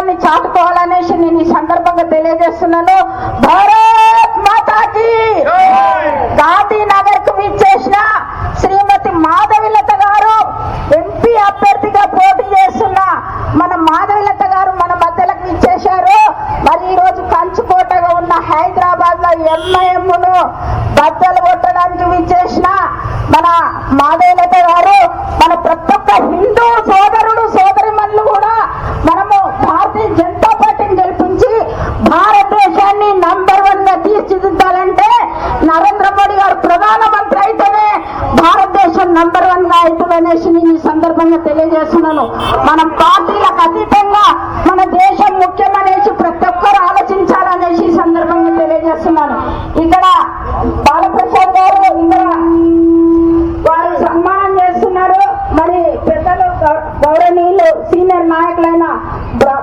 గౌరవాన్ని చాటుకోవాలనేసి నేను ఈ సందర్భంగా తెలియజేస్తున్నాను. భారత్ మాతాకి. గాంధీనగర్ కు విచ్చేసిన శ్రీమతి మాధవిలత గారు ఎంపీ అభ్యర్థిగా పోటీ చేస్తున్న మన మాధవిలత గారు మన మధ్యలోకి విచ్చేశారు. మరి ఈ రోజు కంచుకోటగా ఉన్న హైదరాబాద్ లో ఎంఐఎంను బద్దలు కొట్టడానికి విచ్చేసిన మన మాధవిలత గారు, మన ప్రతి ఒక్క హిందూ సోదరుడు సోదరిమణులు కూడా మనము భారతీయ జనతా పార్టీని గెలిపించి భారతదేశాన్ని నంబర్ 1 గా తీర్చిదిద్దాలంటే నరేంద్ర మోడీ గారు ప్రధానమంత్రి అయితేనే భారతదేశం నంబర్ 1 గా అవుతుందనేసి నేను ఈ సందర్భంగా తెలియజేస్తున్నాను. మనం పార్టీలకు అతీతంగా మన దేశం ముఖ్యమనేసి ప్రతి ఒక్కరు ఆలోచించాలనేసి ఈ సందర్భంగా తెలియజేస్తున్నాను. ఇక్కడ బాలప్రసాద్ గారు ఇక్కడ వారు సన్మానం చేస్తున్నారు. మరి పెద్దలు గౌరవనీయులు సీనియర్ నాయకులైన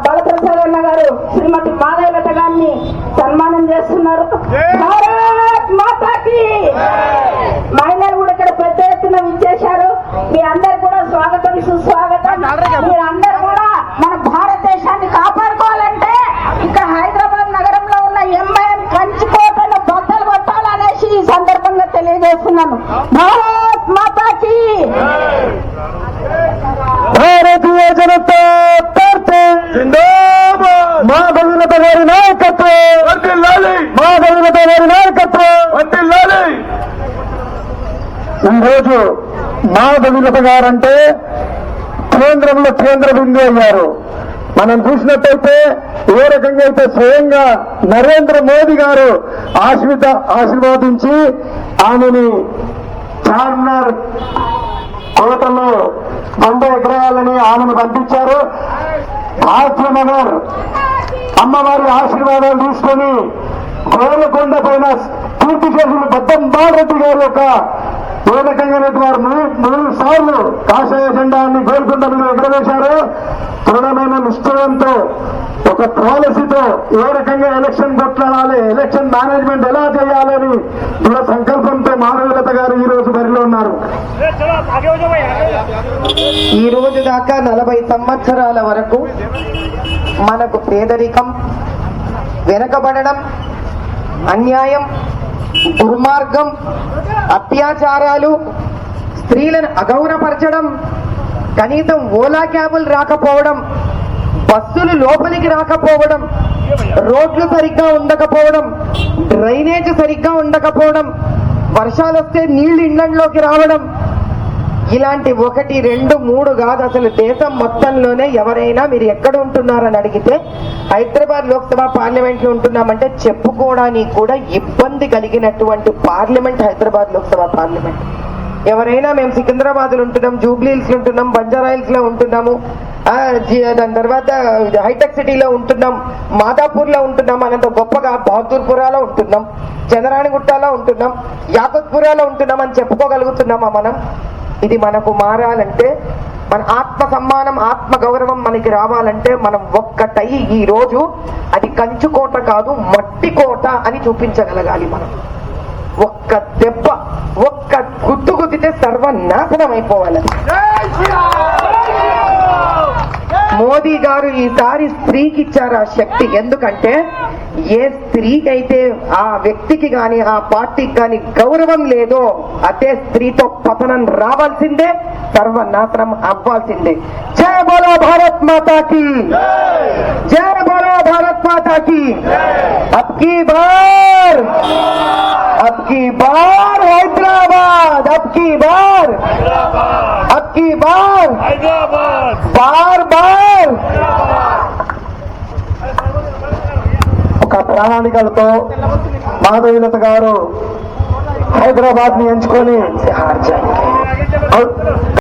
బాలప్రసాద్ అన్న గారు శ్రీమతి మాధవిలత గారిని సన్మానం చేస్తున్నారు. భారత్ మాతాకి. మహిళలు కూడా ఇక్కడ పెద్ద ఎత్తున విచ్చేశారు. మీ అందరు కూడా స్వాగతం సుస్వాగతం. మీరందరూ కూడా మన భారతదేశాన్ని కాపాడుకోవాలంటే ఇక్కడ హైదరాబాద్ నగరంలో ఉన్న ఎంఐఎం కంచుకోటను బద్దలు కొట్టాలనేసి ఈ సందర్భంగా తెలియజేస్తున్నాను. భారత్ మాతాకి. భారతీయ జనతా పార్టీ మాధవిలత గారి నాయకత్వం, మాధవిలత గారి నాయకత్వం. ఈరోజు మాధవిలత గారంటే కేంద్రంలో కేంద్ర బిందువు అయ్యారు. మనం చూసినట్టయితే ఏ రకంగా అయితే స్వయంగా నరేంద్ర మోదీ గారు ఆశీర్వాదించి ఆమెని చార్మినార్ కోటలో బండ ఎగరేయాలని ఆమెను పంపించారు. భాగ్యనగర్ అమ్మవారి ఆశీర్వాదాలు తీసుకొని గోలకొండ పైన పూర్తి చేసిన బద్దం బాలరెడ్డి గారి యొక్క ఏ రకంగా వారు 3 సార్లు కాషాయ జెండాన్ని గోల్కొండ మీద ఎగరవేశారు. దృఢమైన నిశ్చయంతో ఒక పాలసీతో ఏ రకంగా ఎలక్షన్ కొట్లాడాలి, ఎలక్షన్ మేనేజ్మెంట్ ఎలా చేయాలని దృఢ సంకల్పంతో మాధవిలత గారు ఈ రోజు బరిలో ఉన్నారు. ఈ రోజు దాకా 40 సంవత్సరాల వరకు మనకు పేదరికం, వెనకబడడం, అన్యాయం, దుర్మార్గం, అత్యాచారాలు, స్త్రీలను అగౌరవపరచడం, కనీసం ఓలా క్యాబులు రాకపోవడం, బస్సులు లోపలికి రాకపోవడం, రోడ్లు సరిగ్గా ఉండకపోవడం, డ్రైనేజ్ సరిగ్గా ఉండకపోవడం, వర్షాలు వస్తే నీళ్లు ఇళ్లలోకి రావడం, ఇలాంటి 1, 2, 3 కాదు, అసలు దేశం మొత్తంలోనే ఎవరైనా మీరు ఎక్కడ ఉంటున్నారని అడిగితే హైదరాబాద్ లోక్సభ పార్లమెంట్ లో ఉంటున్నామంటే చెప్పుకోవడానికి కూడా ఇబ్బంది కలిగినటువంటి పార్లమెంట్ హైదరాబాద్ లోక్సభ పార్లమెంట్. ఎవరైనా మేము సికింద్రాబాద్ లో ఉంటున్నాం, జూబ్లీహిల్స్ లో ఉంటున్నాం, బంజారాహిల్స్ లో ఉంటున్నాము, దాని తర్వాత హైటెక్ సిటీలో ఉంటున్నాం, మాదాపూర్ లో ఉంటున్నాం, అనంత గొప్పగా బహదూర్పురాలో ఉంటున్నాం, చంద్రాణిగుట్టలో ఉంటున్నాం, యాకుత్పురాలో ఉంటున్నాం అని చెప్పుకోగలుగుతున్నామా మనం? ఇది మనకు మారాలంటే, మన ఆత్మ సమ్మానం, ఆత్మ గౌరవం మనకి రావాలంటే మనం ఒక్కటై ఈ రోజు అది కంచుకోట కాదు మట్టి కోట అని చూపించగలగాలి. మనం ఒక్క దెబ్బ, ఒక్క గుద్దు గుద్దితే సర్వనాశనం అయిపోవాలి. మోదీ గారు ఈసారి స్త్రీకి ఇచ్చారు ఆ శక్తి. ఎందుకంటే ఏ స్త్రీకైతే ఆ వ్యక్తికి గాని ఆ పార్టీకి గాని గౌరవం లేదో అదే స్త్రీతో పతనం రావాల్సిందే, సర్వనాశనం అవ్వాల్సిందే. జయ బోలో భారత్ మాతాకి, జయ బోలో భారత్ మాతాకి. అబ్కి బార్, అబ్కి బార్ హైదరాబాద్, అబ్కి బార్, అబ్కి బార్ బార్ బార్. ఒక ప్రణాళికలతో మాధవిలత గారు హైదరాబాద్ ని ఎంచుకొని